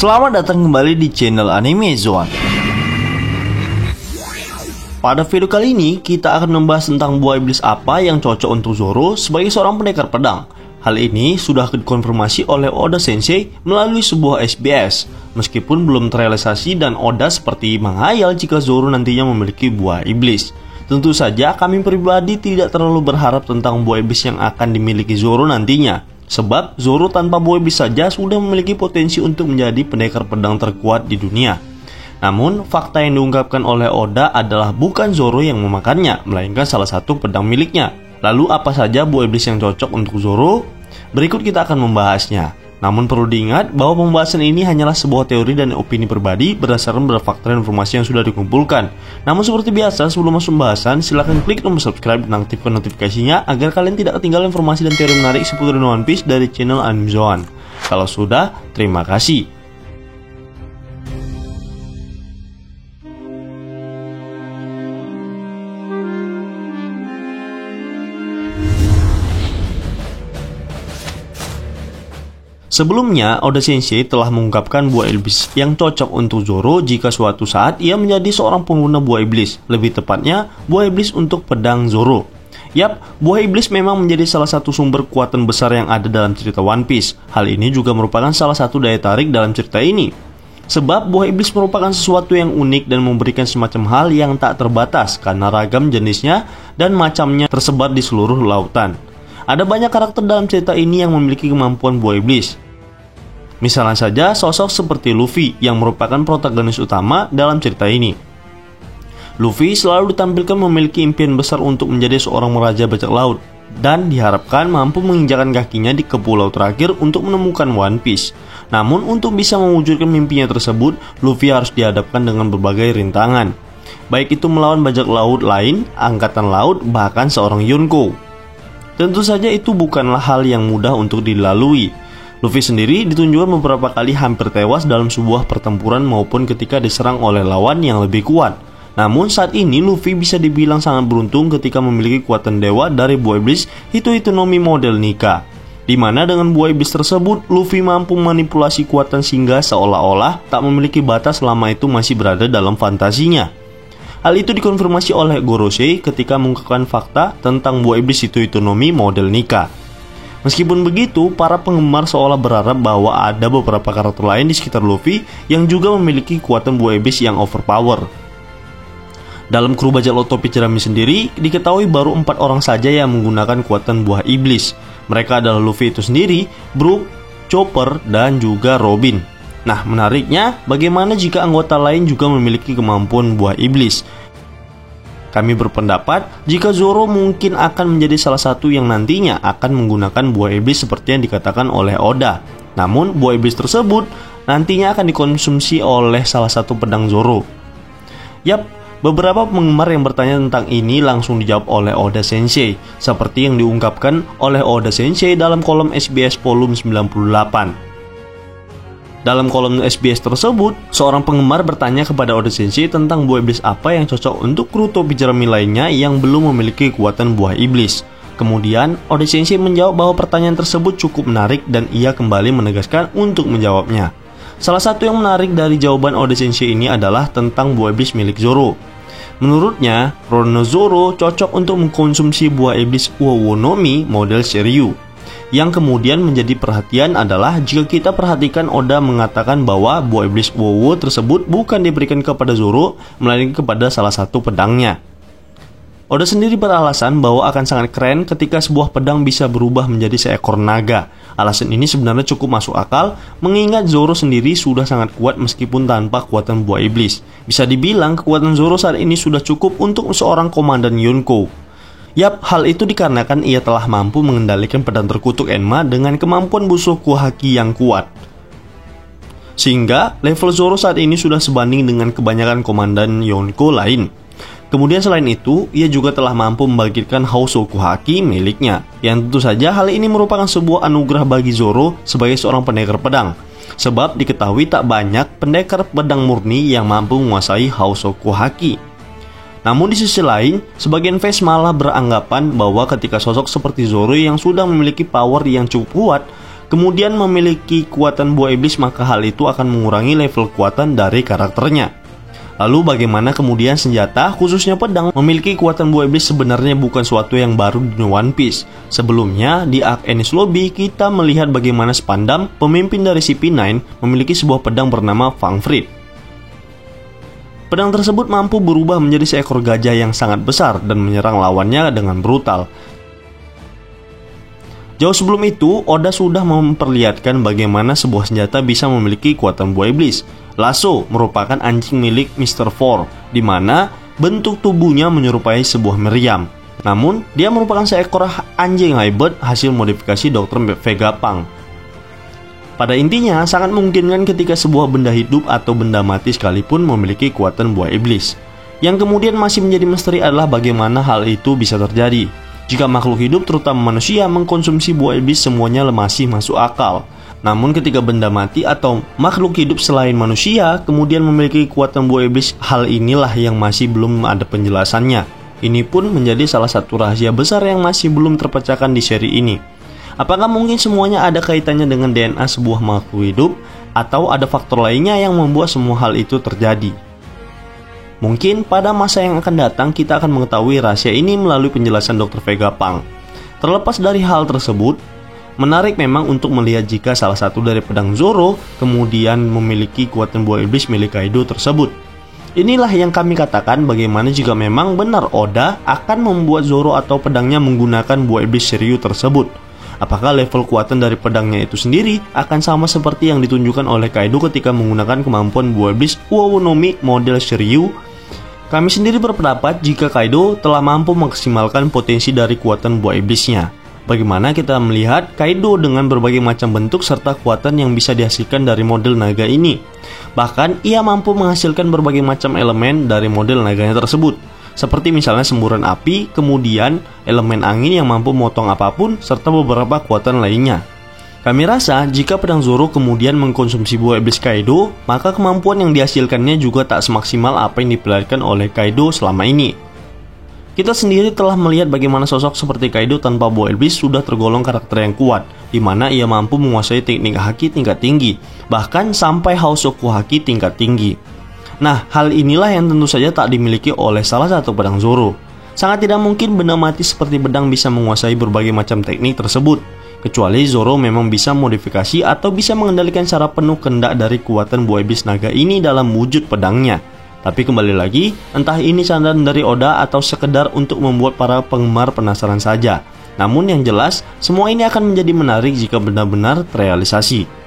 Selamat datang kembali di channel Anime Zone. Pada video kali ini, kita akan membahas tentang buah iblis apa yang cocok untuk Zoro sebagai seorang pendekar pedang. Hal ini sudah dikonfirmasi oleh Oda Sensei melalui sebuah SBS. Meskipun belum terrealisasi dan Oda seperti menghayal jika Zoro nantinya memiliki buah iblis. Tentu saja kami pribadi tidak terlalu berharap tentang buah iblis yang akan dimiliki Zoro nantinya. Sebab Zoro tanpa buah iblis saja sudah memiliki potensi untuk menjadi pendekar pedang terkuat di dunia. Namun, fakta yang diungkapkan oleh Oda adalah bukan Zoro yang memakannya, melainkan salah satu pedang miliknya. Lalu apa saja buah iblis yang cocok untuk Zoro? Berikut kita akan membahasnya. Namun perlu diingat bahwa pembahasan ini hanyalah sebuah teori dan opini pribadi berdasarkan beberapa fakta dan informasi yang sudah dikumpulkan. Namun seperti biasa, sebelum masuk pembahasan, silahkan klik tombol subscribe dan aktifkan notifikasinya agar kalian tidak ketinggalan informasi dan teori menarik seputar One Piece dari channel Anime Zone. Kalau sudah, terima kasih. Sebelumnya, Oda Sensei telah mengungkapkan buah iblis yang cocok untuk Zoro jika suatu saat ia menjadi seorang pengguna buah iblis, lebih tepatnya buah iblis untuk pedang Zoro. Yap, buah iblis memang menjadi salah satu sumber kekuatan besar yang ada dalam cerita One Piece. Hal ini juga merupakan salah satu daya tarik dalam cerita ini. Sebab buah iblis merupakan sesuatu yang unik dan memberikan semacam hal yang tak terbatas karena ragam jenisnya dan macamnya tersebar di seluruh lautan. Ada banyak karakter dalam cerita ini yang memiliki kemampuan buah iblis. Misalnya saja sosok seperti Luffy yang merupakan protagonis utama dalam cerita ini. Luffy selalu ditampilkan memiliki impian besar untuk menjadi seorang raja bajak laut dan diharapkan mampu menginjakan kakinya di ke pulau terakhir untuk menemukan One Piece. Namun untuk bisa mewujudkan mimpinya tersebut, Luffy harus dihadapkan dengan berbagai rintangan. Baik itu melawan bajak laut lain, angkatan laut, bahkan seorang Yonko. Tentu saja itu bukanlah hal yang mudah untuk dilalui. Luffy sendiri ditunjukkan beberapa kali hampir tewas dalam sebuah pertempuran maupun ketika diserang oleh lawan yang lebih kuat. Namun saat ini Luffy bisa dibilang sangat beruntung ketika memiliki kekuatan dewa dari buah iblis Hitoinomi model Nika. Di mana dengan buah iblis tersebut, Luffy mampu manipulasi kekuatan sehingga seolah-olah tak memiliki batas selama itu masih berada dalam fantasinya. Hal itu dikonfirmasi oleh Gorosei ketika mengungkapkan fakta tentang buah iblis Hitoinomi model Nika. Meskipun begitu, para penggemar seolah berharap bahwa ada beberapa karakter lain di sekitar Luffy yang juga memiliki kekuatan buah iblis yang overpower. Dalam kru bajak laut topi jerami sendiri, diketahui baru 4 orang saja yang menggunakan kekuatan buah iblis. Mereka adalah Luffy itu sendiri, Brook, Chopper, dan juga Robin. Nah, menariknya, bagaimana jika anggota lain juga memiliki kemampuan buah iblis? Kami berpendapat jika Zoro mungkin akan menjadi salah satu yang nantinya akan menggunakan buah iblis seperti yang dikatakan oleh Oda. Namun buah iblis tersebut nantinya akan dikonsumsi oleh salah satu pedang Zoro. Yap, beberapa penggemar yang bertanya tentang ini langsung dijawab oleh Oda Sensei, seperti yang diungkapkan oleh Oda Sensei dalam kolom SBS volume 98. Dalam kolom SBS tersebut, seorang penggemar bertanya kepada Oda Sensei tentang buah iblis apa yang cocok untuk kru topi jerami lainnya yang belum memiliki kekuatan buah iblis. Kemudian, Oda Sensei menjawab bahwa pertanyaan tersebut cukup menarik dan ia kembali menegaskan untuk menjawabnya. Salah satu yang menarik dari jawaban Oda Sensei ini adalah tentang buah iblis milik Zoro. Menurutnya, Rono Zoro cocok untuk mengkonsumsi buah iblis Uowonomi model Shiryu. Yang kemudian menjadi perhatian adalah jika kita perhatikan Oda mengatakan bahwa buah iblis Uowo tersebut bukan diberikan kepada Zoro, melainkan kepada salah satu pedangnya. Oda sendiri beralasan bahwa akan sangat keren ketika sebuah pedang bisa berubah menjadi seekor naga. Alasan ini sebenarnya cukup masuk akal, mengingat Zoro sendiri sudah sangat kuat meskipun tanpa kekuatan buah iblis. Bisa dibilang kekuatan Zoro saat ini sudah cukup untuk seorang komandan Yonko. Yap, hal itu dikarenakan ia telah mampu mengendalikan pedang terkutuk Enma dengan kemampuan Bushoku Haki yang kuat. Sehingga level Zoro saat ini sudah sebanding dengan kebanyakan komandan Yonko lain. Kemudian selain itu, ia juga telah mampu membangkitkan Housoku Haki miliknya. Yang tentu saja hal ini merupakan sebuah anugerah bagi Zoro sebagai seorang pendekar pedang. Sebab diketahui tak banyak pendekar pedang murni yang mampu menguasai Housoku Haki. Namun di sisi lain, sebagian fans malah beranggapan bahwa ketika sosok seperti Zoro yang sudah memiliki power yang cukup kuat, kemudian memiliki kekuatan buah iblis, maka hal itu akan mengurangi level kekuatan dari karakternya. Lalu bagaimana kemudian senjata, khususnya pedang, memiliki kekuatan buah iblis sebenarnya bukan suatu yang baru di One Piece. Sebelumnya, di Arc Enies Lobby, kita melihat bagaimana Spandam, pemimpin dari CP9, memiliki sebuah pedang bernama Fang Frit. Pedang tersebut mampu berubah menjadi seekor gajah yang sangat besar dan menyerang lawannya dengan brutal. Jauh sebelum itu, Oda sudah memperlihatkan bagaimana sebuah senjata bisa memiliki kekuatan buah iblis. Lasso merupakan anjing milik Mr. Four, di mana bentuk tubuhnya menyerupai sebuah meriam. Namun, dia merupakan seekor anjing hybrid hasil modifikasi Dr. Vegapunk. Pada intinya, sangat memungkinkan ketika sebuah benda hidup atau benda mati sekalipun memiliki kekuatan buah iblis. Yang kemudian masih menjadi misteri adalah bagaimana hal itu bisa terjadi. Jika makhluk hidup, terutama manusia, mengkonsumsi buah iblis, semuanya masih masuk akal. Namun ketika benda mati atau makhluk hidup selain manusia kemudian memiliki kekuatan buah iblis, hal inilah yang masih belum ada penjelasannya. Ini pun menjadi salah satu rahasia besar yang masih belum terpecahkan di seri ini. Apakah mungkin semuanya ada kaitannya dengan DNA sebuah makhluk hidup, atau ada faktor lainnya yang membuat semua hal itu terjadi? Mungkin pada masa yang akan datang kita akan mengetahui rahasia ini melalui penjelasan Dr. Vegapunk. Terlepas dari hal tersebut, menarik memang untuk melihat jika salah satu dari pedang Zoro kemudian memiliki kekuatan buah iblis milik Kaido tersebut. Inilah yang kami katakan bagaimana jika memang benar Oda akan membuat Zoro atau pedangnya menggunakan buah iblis Shiryu tersebut. Apakah level kekuatan dari pedangnya itu sendiri akan sama seperti yang ditunjukkan oleh Kaido ketika menggunakan kemampuan buah iblis Uonomi model Shiryu? Kami sendiri berpendapat jika Kaido telah mampu memaksimalkan potensi dari kekuatan buah iblisnya. Bagaimana kita melihat Kaido dengan berbagai macam bentuk serta kekuatan yang bisa dihasilkan dari model naga ini. Bahkan ia mampu menghasilkan berbagai macam elemen dari model naganya tersebut. Seperti misalnya semburan api, kemudian elemen angin yang mampu memotong apapun, serta beberapa kekuatan lainnya. Kami rasa jika pedang Zoro kemudian mengkonsumsi buah iblis Kaido, maka kemampuan yang dihasilkannya juga tak semaksimal apa yang diperlihatkan oleh Kaido selama ini. Kita sendiri telah melihat bagaimana sosok seperti Kaido tanpa buah iblis sudah tergolong karakter yang kuat, di mana ia mampu menguasai teknik haki tingkat tinggi, bahkan sampai Hausoku haki tingkat tinggi. Nah, hal inilah yang tentu saja tak dimiliki oleh salah satu pedang Zoro. Sangat tidak mungkin benda mati seperti pedang bisa menguasai berbagai macam teknik tersebut. Kecuali Zoro memang bisa modifikasi atau bisa mengendalikan secara penuh kehendak dari kekuatan buah iblis naga ini dalam wujud pedangnya. Tapi kembali lagi, entah ini candaan dari Oda atau sekedar untuk membuat para penggemar penasaran saja. Namun yang jelas, semua ini akan menjadi menarik jika benar-benar terrealisasi.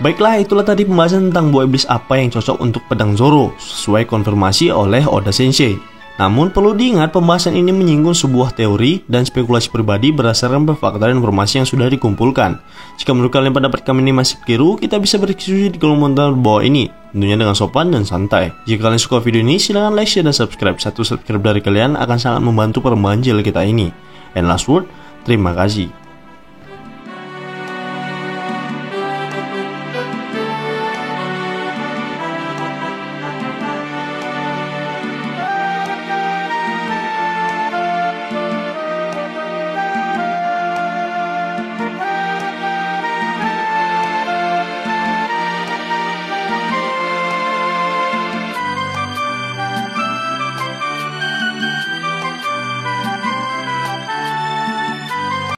Baiklah, itulah tadi pembahasan tentang buah iblis apa yang cocok untuk pedang Zoro, sesuai konfirmasi oleh Oda Sensei. Namun perlu diingat, pembahasan ini menyinggung sebuah teori dan spekulasi pribadi berdasarkan fakta-fakta informasi yang sudah dikumpulkan. Jika menurut kalian pendapat kami ini masih keliru, kita bisa berdiskusi di kolom komentar bawah ini, tentunya dengan sopan dan santai. Jika kalian suka video ini, silahkan like, share, dan subscribe. Satu subscribe dari kalian akan sangat membantu perkembangan channel kita ini. And last word, terima kasih.